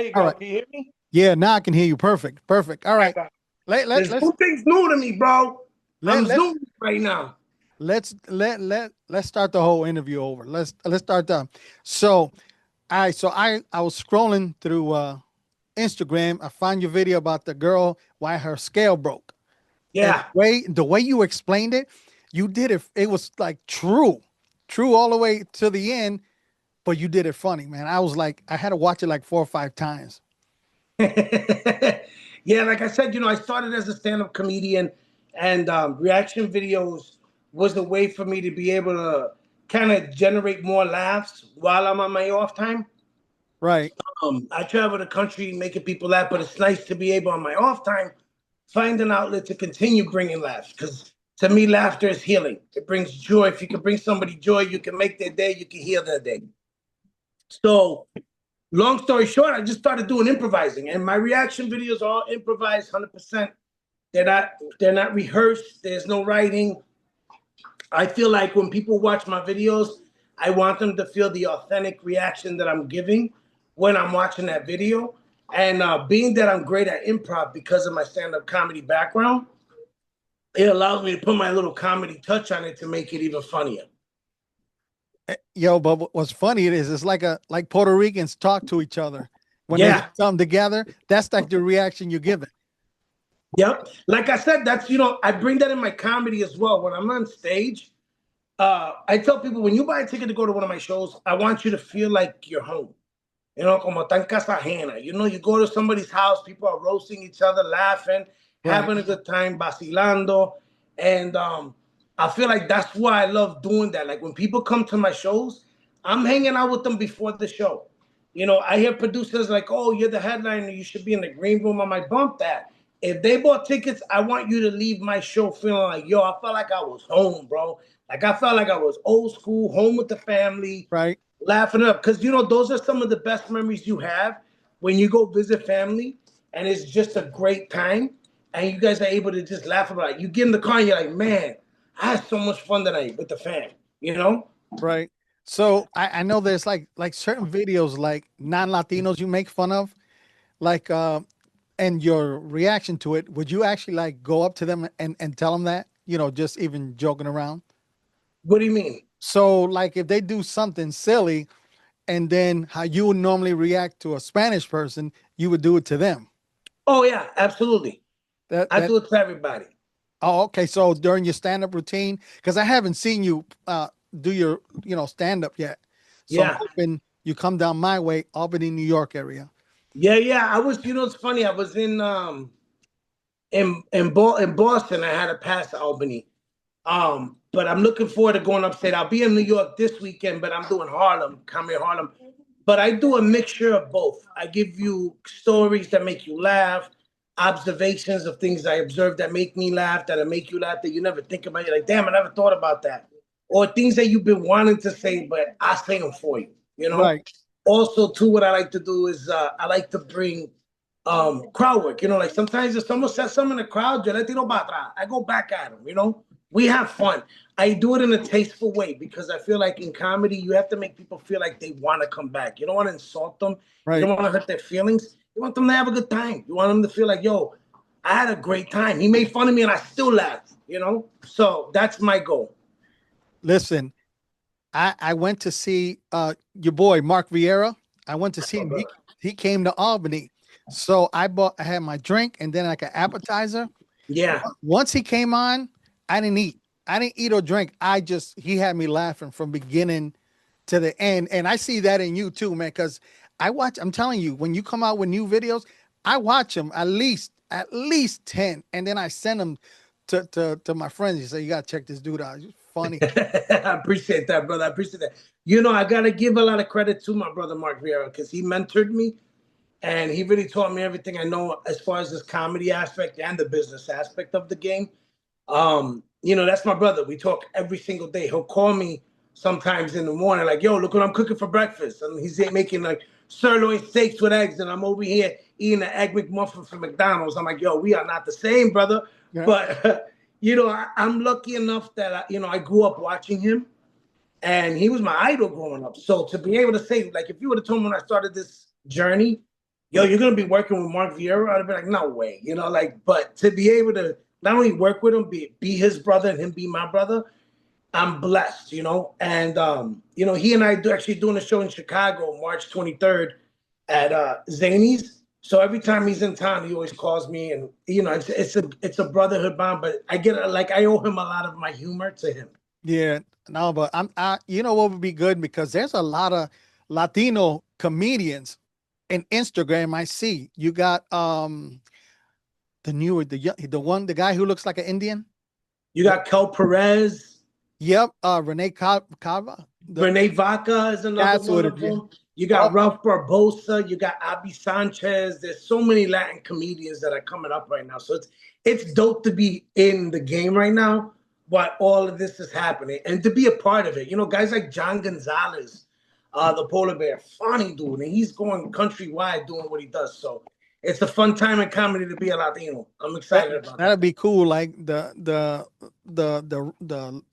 There you All go. right. Can you hear me? Yeah, now I can hear you. Perfect. Perfect. All I right. got Let let There's let's new things new to me, bro. let I'm let's zooming right now. let's start the whole interview over. Let's start the so I was scrolling through Instagram. I found your video about the girl why her scale broke. And Yeah. the way you explained it, you did it. It was like true all the way to the end. But you did it funny, man. I was like, I had to watch it like 4 or 5 times. Yeah, like I said, I started as a stand-up comedian, and reaction videos was a way for me to be able to kind of generate more laughs while I'm on my off time. Right. I travel the country making people laugh, but it's nice to be able on my off time find an outlet to continue bringing laughs, because to me, laughter is healing. It brings joy. If you can bring somebody joy, you can make their day. You can heal their day. So, long story short, I just started doing improvising, and my reaction videos are all improvised, 100%. They're not rehearsed. There's no writing. I feel like when people watch my videos, I want them to feel the authentic reaction that I'm giving when I'm watching that video. And being that I'm great at improv because of my stand-up comedy background, it allows me to put my little comedy touch on it to make it even funnier. Yo, but what's funny it is it's like Puerto Ricans talk to each other when they do Yeah. something together. That's like the reaction you're giving. Yep. Like I said, I bring that in my comedy as well. When I'm on stage, I tell people, when you buy a ticket to go to one of my shows, I want you to feel like you're home. Como tan casa ajena. You go to somebody's house, people are roasting each other, laughing, Right. having a good time, vacilando. And I feel like that's why I love doing that. Like when people come to my shows, I'm hanging out with them before the show. I hear producers like, oh, you're the headliner, you should be in the green room. I might bump that. If they bought tickets, I want you to leave my show feeling like, yo, I felt like I was home, bro. Like I felt like I was old school, home with the family, Right. laughing it up, because those are some of the best memories you have when you go visit family, and it's just a great time, and you guys are able to just laugh about it. You get in the car and you're like, man, I had so much fun tonight with the fam. Right. So I know there's like certain videos like non-Latinos you make fun of, like and your reaction to it, would you actually like go up to them and tell them that, just even joking around? What do you mean? So like if they do something silly and then how you would normally react to a Spanish person, you would do it to them. Oh yeah, absolutely. That I that do it to everybody. Oh, okay. So during your stand-up routine, because I haven't seen you do your stand-up yet, so I'm Yeah. hoping you come down my way, Albany, New York area. Yeah, I was, it's funny, I was in Boston. I had to pass Albany. But I'm looking forward to going upstate. I'll be in New York this weekend, but I'm doing Harlem, comedy Harlem. But I do a mixture of both. I give you stories that make you laugh, observations of things I observe that make me laugh, that'll make you laugh, that you never think about. You're like, damn, I never thought about that. Or things that you've been wanting to say, but I say them for you. Right. Also, too, what I like to do is I like to bring crowd work. Like sometimes if someone says something in the crowd, yo le tiro para atrás. I go back at them. We have fun. I do it in a tasteful way because I feel like in comedy, you have to make people feel like they want to come back. You don't want to insult them. You don't Right. want to hurt their feelings. You want them to have a good time. You want them to feel like, yo, I had a great time. He made fun of me and I still laughed. So that's my goal. Listen, I went to see your boy Mark Vieira. I went to see Oh, him. brother. He came to Albany, so I had my drink and then like an appetizer. Yeah. Once he came on, I didn't eat. I didn't eat or drink. He had me laughing from beginning to the end. And I see that in you too, man. Because I'm telling you, when you come out with new videos, I watch them at least 10. And then I send them to my friends. You say, you gotta check this dude out. He's funny. I appreciate that, brother. I appreciate that. I gotta give a lot of credit to my brother Mark Vieira because he mentored me and he really taught me everything I know as far as this comedy aspect and the business aspect of the game. That's my brother. We talk every single day. He'll call me sometimes in the morning, like, yo, look what I'm cooking for breakfast. And he's making like sirloin steaks with eggs, and I'm over here eating an egg McMuffin from McDonald's. I'm like, yo, we are not the same, brother. Yeah. But I'm lucky enough that I grew up watching him, and he was my idol growing up. So to be able to say, like, if you would have told me when I started this journey yo, you're gonna be working with Mark Vieira. I'd be like, no way, you know, like, but to be able to not only work with him, be his brother and him be my brother, I'm blessed, you know. And you know, he and I actually doing a show in Chicago, March 23rd at Zany's. So every time he's in town, he always calls me, and you know, it's a brotherhood bond. But I get like I owe him a lot of my humor to him. Yeah, no, but you know what would be good, because there's a lot of Latino comedians in Instagram. I see you got the guy who looks like an Indian. You got Kel Perez. Yep, Renee Cava. Renee Vaca is another That's one what of it is. them. You got Ralph Barbosa. You got Abby Sanchez. There's so many Latin comedians that are coming up right now. So it's dope to be in the game right now while all of this is happening and to be a part of it. You know, guys like John Gonzalez, the polar bear, funny dude, and he's going countrywide doing what he does. So it's a fun time in comedy to be a Latino. I'm excited about that. That'd be cool, like the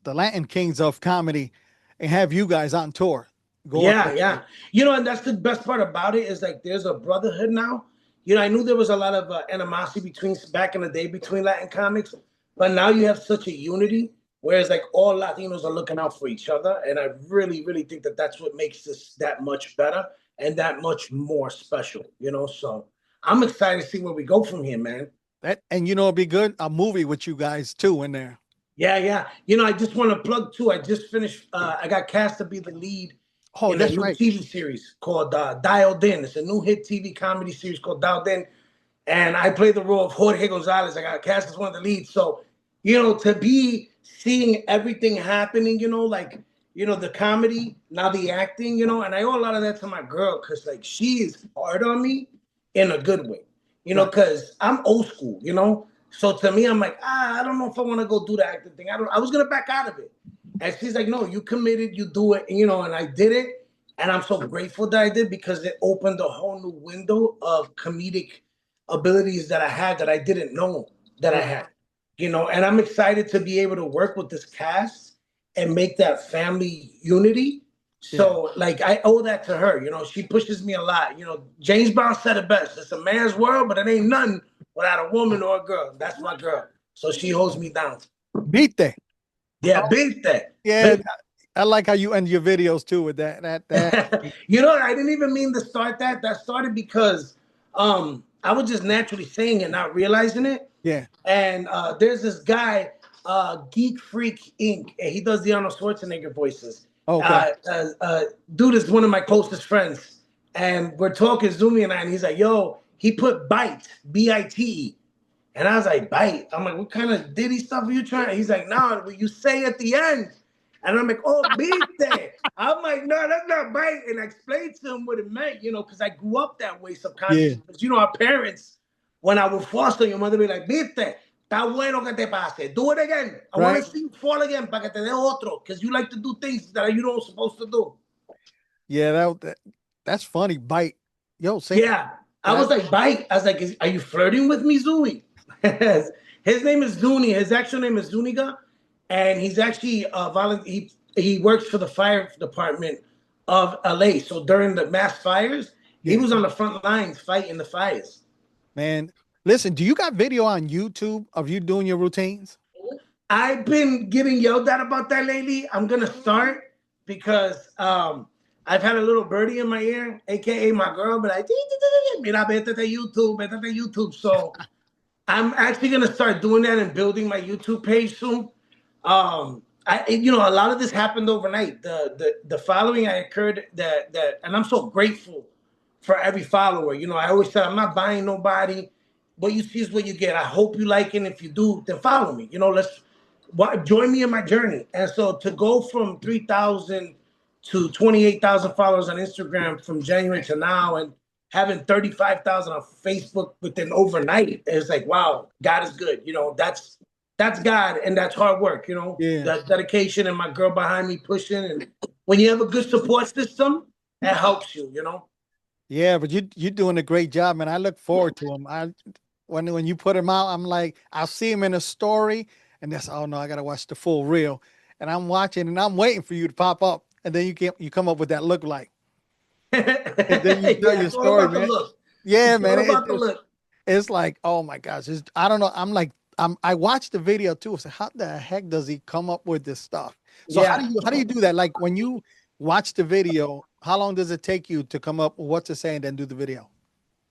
Latin kings of comedy, and have you guys on tour. Yeah. You know, and that's the best part about it is like there's a brotherhood now. You know, I knew there was a lot of animosity back in the day between Latin comics, but now you have such a unity. Whereas like all Latinos are looking out for each other, and I really, really think that that's what makes this that much better and that much more special. You know, so I'm excited to see where we go from here, man. And you know, it'd be good a movie with you guys too in there. Yeah. You know, I just want to plug too. I just finished. I got cast to be the lead. Oh, in that's a new right. TV series called Dialed In. It's a new hit TV comedy series called Dialed In. And I play the role of Jorge Gonzalez. I got cast as one of the leads. So, you know, to be seeing everything happening, you know, like, you know, the comedy, now the acting, you know, and I owe a lot of that to my girl because, like, she is hard on me in a good way, you know, because I'm old school, you know. So to me, I'm like, I don't know if I want to go do the acting thing. I was going to back out of it. And she's like, no, you committed, you do it, and, you know, and I did it. And I'm so grateful that I did because it opened a whole new window of comedic abilities that I had that I didn't know that I had, you know, and I'm excited to be able to work with this cast and make that family unity. So like, I owe that to her, you know, she pushes me a lot. You know, James Brown said it best. It's a man's world, but it ain't nothing without a woman or a girl. That's my girl. So she holds me down. Viste. Yeah, big thing. Yeah, I like how you end your videos too with that. You know, I didn't even mean to start that. That started because I was just naturally saying it, not realizing it. Yeah. And there's this guy, Geek Freak Inc. And he does the Arnold Schwarzenegger voices. Okay. Dude is one of my closest friends. And we're talking, Zoomy and I, and he's like, yo, he put bite, B-I-T-E. And I was like, bite? I'm like, what kind of Diddy stuff are you trying? He's like, no, what you say at the end. And I'm like, oh, bite. I'm like, no, that's not bite. And I explained to him what it meant, you know, because I grew up that way subconsciously. Because, you know, our parents, when I was foster, your mother would be like, viste, está bueno que te pase. Do it again. I want to see you fall again para que te dé otro. Because you like to do things that you don't supposed to do. Yeah, that's funny. Bite. Yo, say yeah. I was like, bite. I was like, are you flirting with me, Zooey? His name is Zuni. His actual name is Zuniga. And he's actually he works for the fire department of LA. So during the mass fires, he was on the front lines fighting the fires. Man, listen, do you got video on YouTube of you doing your routines? I've been getting yelled at about that lately. I'm gonna start because I've had a little birdie in my ear, aka my girl, but mira, vete to YouTube. So I'm actually gonna start doing that and building my YouTube page soon. You know, a lot of this happened overnight. The following I occurred that and I'm so grateful for every follower. You know, I always say I'm not buying nobody. What you see is what you get. I hope you like it. And if you do, then follow me. You know, join me in my journey. And so to go from 3,000 to 28,000 followers on Instagram from January to now, and having 35,000 on Facebook within overnight, it's like, wow, God is good. You know, that's God, and that's hard work, you know. That's dedication, and my girl behind me pushing. And when you have a good support system, that helps you, you know. Yeah, but you're doing a great job, man. I look forward to them. When you put them out, I'm like, I'll see them in a story, and that's, oh no, I gotta watch the full reel. And I'm watching, and I'm waiting for you to pop up, and then you come up with that look like. And then you tell your story, man. Yeah, It's man. all about the look. It's like, oh my gosh. I don't know. I watched the video too. I said, how the heck does he come up with this stuff? So Yeah. how do you do that? Like when you watch the video, how long does it take you to come up with what to say and then do the video?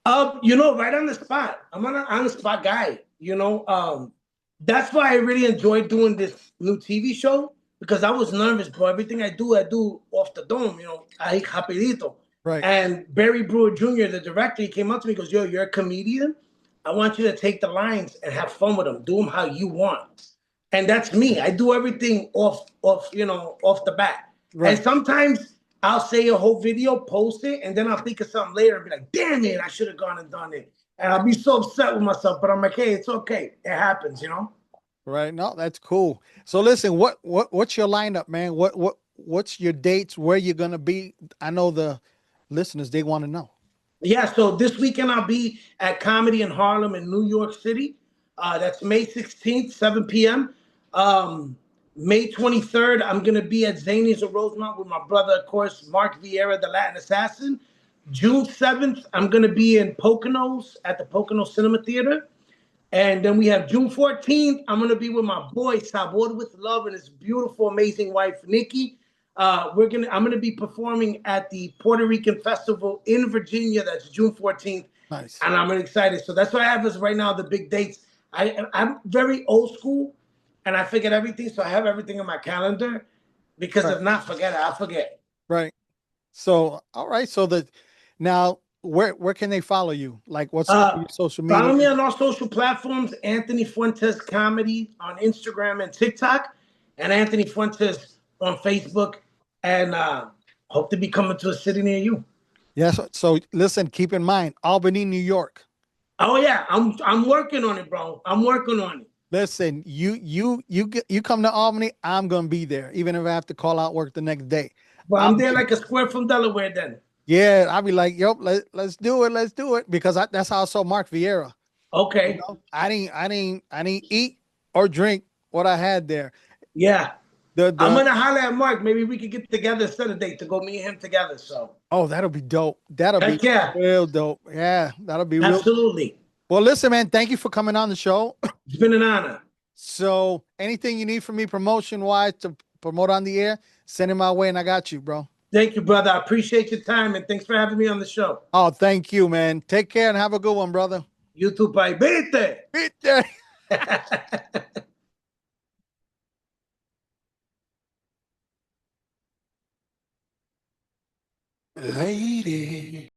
Right on the spot. I'm an on the spot guy. That's why I really enjoyed doing this new TV show because I was nervous, bro. Everything I do off the dome. I rapidito. Right. And Barry Brewer Jr., the director, he came up to me and goes, "Yo, you're a comedian. I want you to take the lines and have fun with them. Do them how you want." And that's me. I do everything off the bat. Right. And sometimes I'll say a whole video, post it, and then I'll think of something later and be like, "Damn it, I should have gone and done it." And I'll be so upset with myself, but I'm like, "Hey, it's okay. It happens." Right. No, that's cool. So listen, what's your lineup, man? What's your dates? Where you're gonna be? I know the listeners, they want to know. Yeah, so this weekend I'll be at Comedy in Harlem in New York City. That's May 16th, 7 p.m. May 23rd, I'm going to be at Zanies of Rosemont with my brother, of course, Mark Vieira, the Latin Assassin. June 7th, I'm going to be in Poconos at the Pocono Cinema Theater. And then we have June 14th, I'm going to be with my boy, Sabor with Love, and his beautiful, amazing wife, Nikki. I'm gonna be performing at the Puerto Rican Festival in Virginia. That's June 14th, Nice. and I'm excited. So that's what I have as right now the big dates. I'm very old school, and I forget everything. So I have everything in my calendar because Right. if not, forget it. I'll forget. Right. So all right. So now where can they follow you? Like what's Uh, your social Follow media? me on all social platforms: Anthony Fuentes Comedy on Instagram and TikTok, and Anthony Fuentes on Facebook. And hope to be coming to a city near you. Yes. So listen, keep in mind, Albany, New York. Oh yeah, I'm working on it, bro. I'm working on it. Listen, you come to Albany, I'm gonna be there, even if I have to call out work the next day. But I'll I'm there be, like a square from Delaware then. yeah, I'll be like, yep, let's do it, because that's how I saw Mark Vieira. Okay. I didn't eat or drink what I had there. Yeah. I'm The gonna holler at Mark. Maybe we could get together set a date to go meet him together. So Oh, that'll be dope. That'll be heck yeah. real dope. Yeah, that'll be real. Absolutely. Well, listen, man, thank you for coming on the show. It's been an honor. So anything you need from me promotion wise to promote on the air, send it my way and I got you, bro. Thank you, brother. I appreciate your time and thanks for having me on the show. Oh, thank you, man. Take care and have a good one, brother. You too, bye. Vete. Vite. Lady.